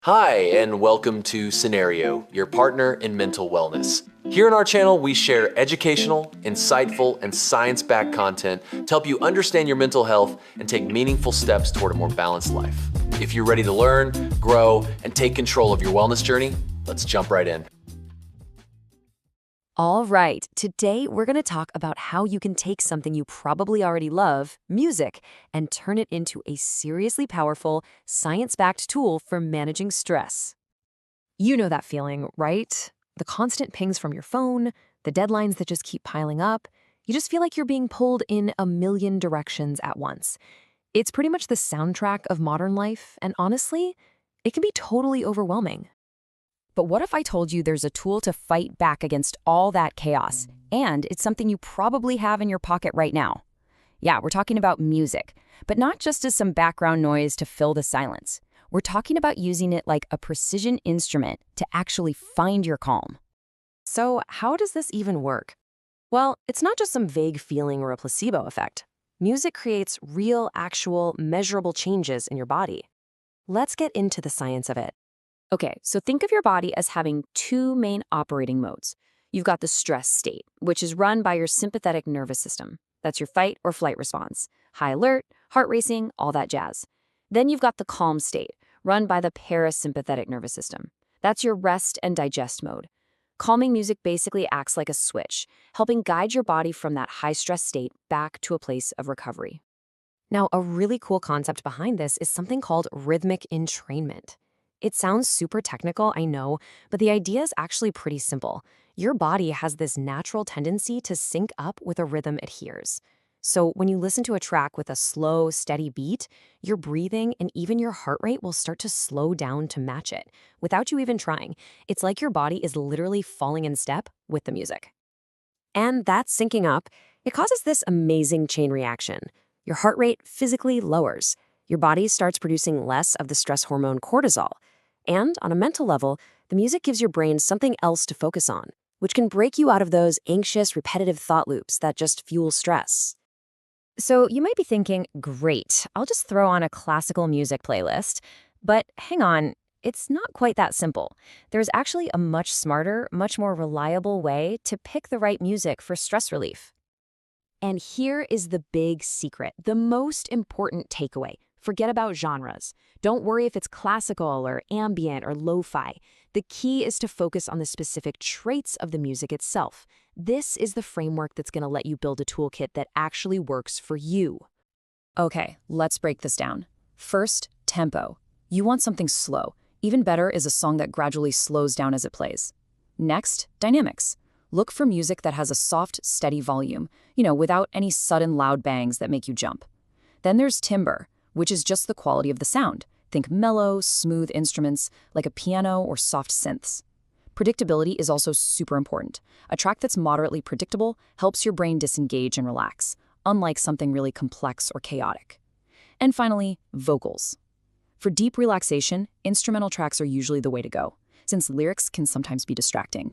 Hi, and welcome to Scenario, your partner in mental wellness. Here on our channel, we share educational, insightful, and science-backed content to help you understand your mental health and take meaningful steps toward a more balanced life. If you're ready to learn, grow, and take control of your wellness journey, let's jump right in. All right, today we're going to talk about how you can take something you probably already love, music, and turn it into a seriously powerful, science-backed tool for managing stress. You know that feeling, right? The constant pings from your phone, the deadlines that just keep piling up. You just feel like you're being pulled in a million directions at once. It's pretty much the soundtrack of modern life, and honestly, it can be totally overwhelming. But what if I told you there's a tool to fight back against all that chaos, and it's something you probably have in your pocket right now? Yeah, we're talking about music, but not just as some background noise to fill the silence. We're talking about using it like a precision instrument to actually find your calm. So how does this even work? Well, it's not just some vague feeling or a placebo effect. Music creates real, actual, measurable changes in your body. Let's get into the science of it. Okay, so think of your body as having two main operating modes. You've got the stress state, which is run by your sympathetic nervous system. That's your fight or flight response. High alert, heart racing, all that jazz. Then you've got the calm state, run by the parasympathetic nervous system. That's your rest and digest mode. Calming music basically acts like a switch, helping guide your body from that high stress state back to a place of recovery. Now, a really cool concept behind this is something called rhythmic entrainment. It sounds super technical, I know, but the idea is actually pretty simple. Your body has this natural tendency to sync up with a rhythm it hears. So when you listen to a track with a slow, steady beat, your breathing and even your heart rate will start to slow down to match it, without you even trying. It's like your body is literally falling in step with the music. And that syncing up, it causes this amazing chain reaction. Your heart rate physically lowers. Your body starts producing less of the stress hormone cortisol. And on a mental level, the music gives your brain something else to focus on, which can break you out of those anxious, repetitive thought loops that just fuel stress. So you might be thinking, great, I'll just throw on a classical music playlist. But hang on, it's not quite that simple. There's actually a much smarter, much more reliable way to pick the right music for stress relief. And here is the big secret, the most important takeaway. Forget about genres. Don't worry if it's classical or ambient or lo-fi. The key is to focus on the specific traits of the music itself. This is the framework that's going to let you build a toolkit that actually works for you. Okay, let's break this down. First, tempo. You want something slow. Even better is a song that gradually slows down as it plays. Next, dynamics. Look for music that has a soft, steady volume, without any sudden loud bangs that make you jump. Then there's timbre, which is just the quality of the sound. Think mellow, smooth instruments like a piano or soft synths. Predictability is also super important. A track that's moderately predictable helps your brain disengage and relax, unlike something really complex or chaotic. And finally, vocals. For deep relaxation, instrumental tracks are usually the way to go, since lyrics can sometimes be distracting.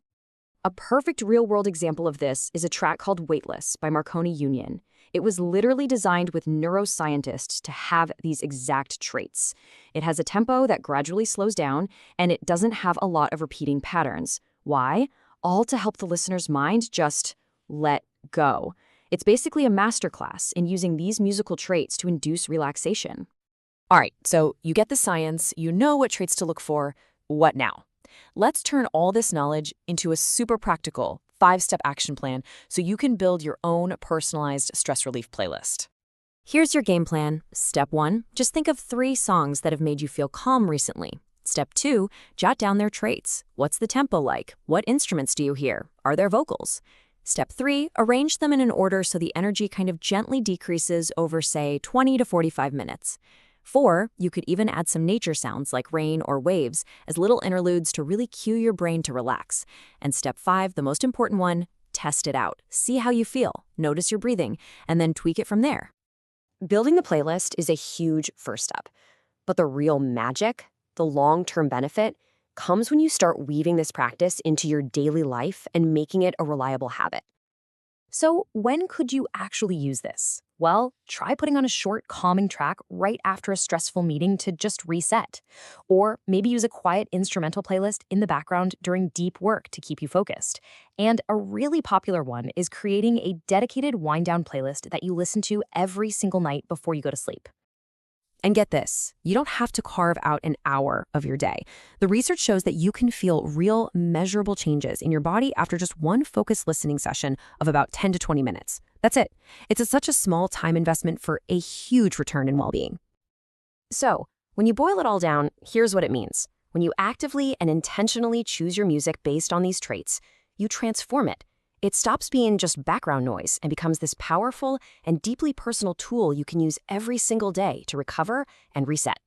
A perfect real-world example of this is a track called Weightless by Marconi Union. It was literally designed with neuroscientists to have these exact traits. It has a tempo that gradually slows down, and it doesn't have a lot of repeating patterns. Why? All to help the listener's mind just let go. It's basically a masterclass in using these musical traits to induce relaxation. All right, so you get the science, you know what traits to look for. What now? Let's turn all this knowledge into a super practical 5-step action plan so you can build your own personalized stress relief playlist. Here's your game plan. Step 1, just think of 3 songs that have made you feel calm recently. Step 2, jot down their traits. What's the tempo like? What instruments do you hear? Are there vocals? Step 3, arrange them in an order so the energy kind of gently decreases over, say, 20 to 45 minutes. 4, you could even add some nature sounds like rain or waves as little interludes to really cue your brain to relax. And step 5, the most important one, test it out. See how you feel, notice your breathing, and then tweak it from there. Building the playlist is a huge first step. But the real magic, the long-term benefit, comes when you start weaving this practice into your daily life and making it a reliable habit. So, when could you actually use this? Well, try putting on a short, calming track right after a stressful meeting to just reset. Or maybe use a quiet instrumental playlist in the background during deep work to keep you focused. And a really popular one is creating a dedicated wind down playlist that you listen to every single night before you go to sleep. And get this, you don't have to carve out an hour of your day. The research shows that you can feel real, measurable changes in your body after just one focused listening session of about 10 to 20 minutes. That's it. Such a small time investment for a huge return in well-being. So, when you boil it all down, here's what it means. When you actively and intentionally choose your music based on these traits, you transform it. It stops being just background noise and becomes this powerful and deeply personal tool you can use every single day to recover and reset.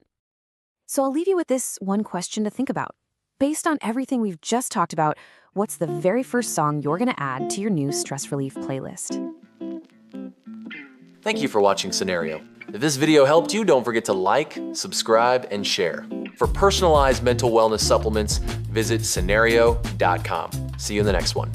So I'll leave you with this one question to think about. Based on everything we've just talked about, what's the very first song you're going to add to your new stress relief playlist? Thank you for watching Scenario. If this video helped you, don't forget to like, subscribe, and share. For personalized mental wellness supplements, visit scenario.com. See you in the next one.